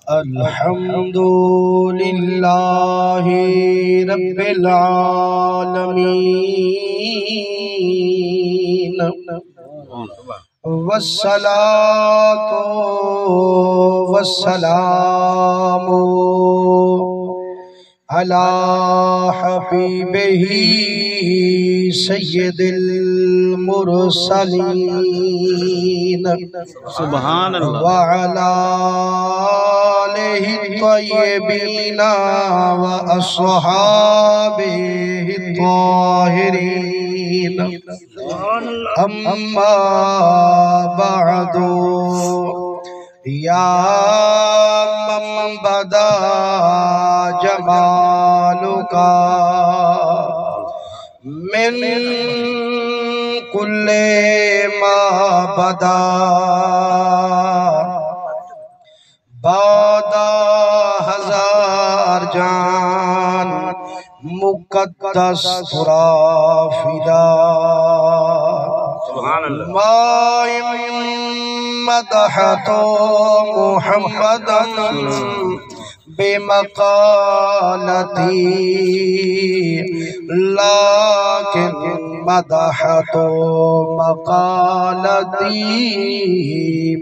الحمد للہ رب العالمین والصلاة والسلام علی حبیبہ سید المرسلین سبحان اللہ وعلی آلہ الطیبین واصحابہ الطاہرین اما بعد یا من بدا جمالک من کل ما بدا بادا ہزار جان مقدس ترا فدا مائم مدحت محمدا بمقالتی لیکن مدحت مقالتی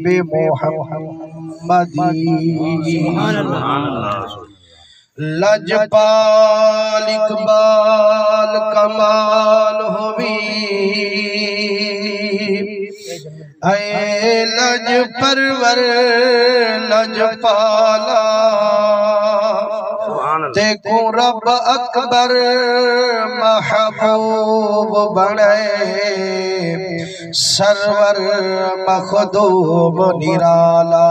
بمحمدی لجپال اقبال کمال ہوئی اے لج پرور لجپالا دیکھو رب اکبر محبوب بڑے سرور مخدوم نرالا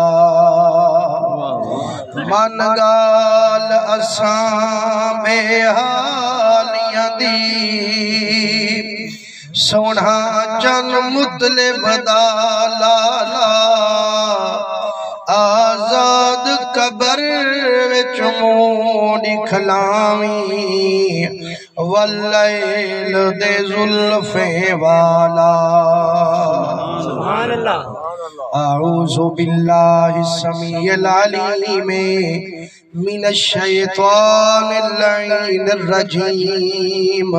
منگال اساں میں حالیاں دی سونا چن مطلب دالالا آزاد قبر وچ مون کھلاویں واللیل دے زلفیں والا سبحان اللہ اعوذ باللہ السمیع العلیم من الشیطان اللعین الرجیم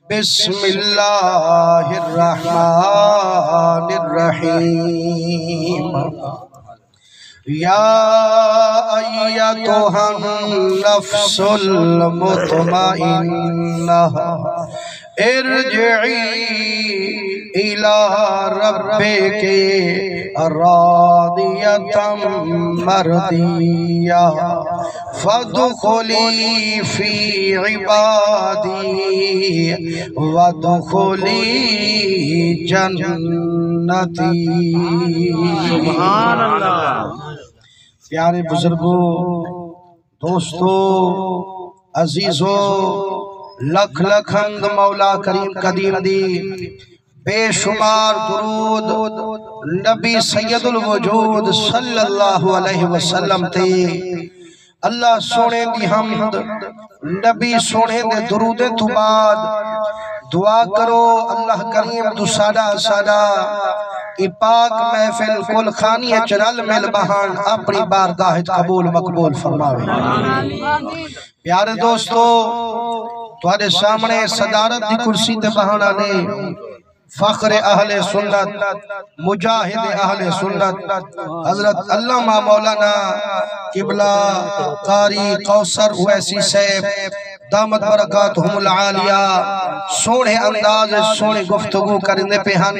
بسم اللہ الرحمن الرحیم یا ایتها النفس المطمئنہ ارجعی الى ربک راضیۃ مرضیہ فادخلی فی عبادی وادخلی جنتی سبحان اللہ پیارے بزرگوں دوستو عزیزو لکھ لکھ حمد مولا کریم قدیم دی بے شمار درود نبی سید الوجود صلی اللہ علیہ وسلم تے اللہ سونے دی حمد نبی سونے دے درود تو بعد دعا کرو اللہ کریم تو سادہ ای پاک محفل کل خانی چرل مل بہان اپنی بارگاہ قبول مقبول فرماوے پیارے دوستو تمہارے سامنے صدارت دی کرسی تے بہانا نے فخر اہل سنت مجاہد اہل سنت حضرت علامہ مولانا قبلہ قاری قوثر اویسی صاحب دامت برکاتہم العالیہ سونے انداز سونے گفتگو کرنے پہ ہن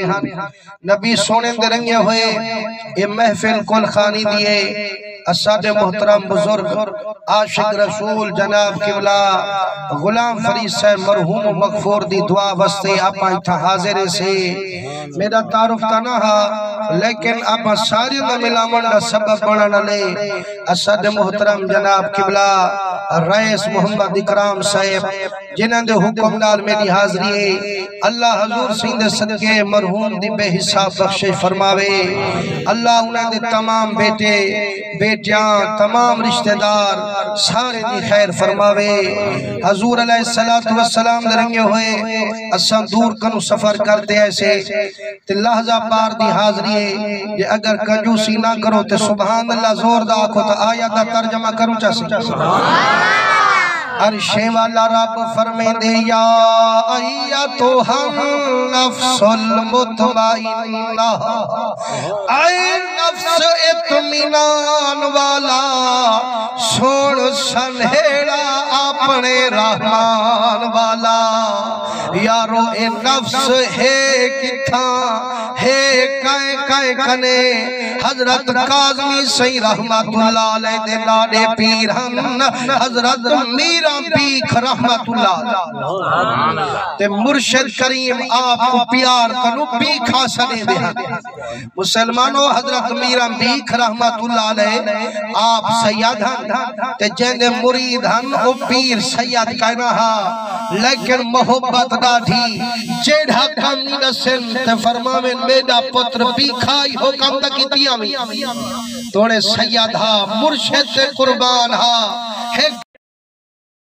نبی سونے دے رنگے ہوئے یہ محفل کل خانی دیئے اساد محترم بزرگ عاشق رسول جناب قبلہ غلام فرید صاحب مرحوم مغفور دی دعا وستے آپ آئیتھا حاضر سے میرا تعارف کا نہ ہا لیکن آپ سارے نہ ملا منڈا سبب بڑھانا لے اساد محترم جناب قبلہ رئیس محمد اکرام صاحب جنہاں دے حکم نال میری حاضری اللہ حضور سیندے صدقے مرحوم دی بے حساب بخشے فرماوے اللہ انہاں دے تمام بیٹے بیٹیاں تمام رشتہ دار سارے دی خیر فرماوے حضور علیہ السلام درنگے ہوئے اساں دور کنو سفر کرتے ایسے تے لحظہ پار دی حاضری ہے کہ اگر کنجوسی نہ کرو تے سبحان اللہ زور دا آکھو تا آیات دا ترجمہ کروں چاہتے عرشے والا رب فرمے دے یا ایتھا النفس المطمئنہ اے نفس اطمینان والا سن سنہیڑا اپنے رحمان والا یارو اے نفس ہے کتھاں ہے کائیں کنے حضرت قاضمی سی رحمت اللہ علیہ دے لاڈے پیر ہم حضرت میرا بیک رحمت اللہ تے مرشد کریم آپ کو پیار کنو بیکھا سنے دے مسلمانوں حضرت میرا بیک رحمت اللہ علیہ آپ سید ہن تے جیندے مرید ہن او پیر سید کہنا ہا لیکن محبت ڈاڈھی جیڑا کم نسن تے فرماویں میڈا پتر بیکھائی ہو کم تکی تیامی توڑے سید ہا مرشد تے قربان ہا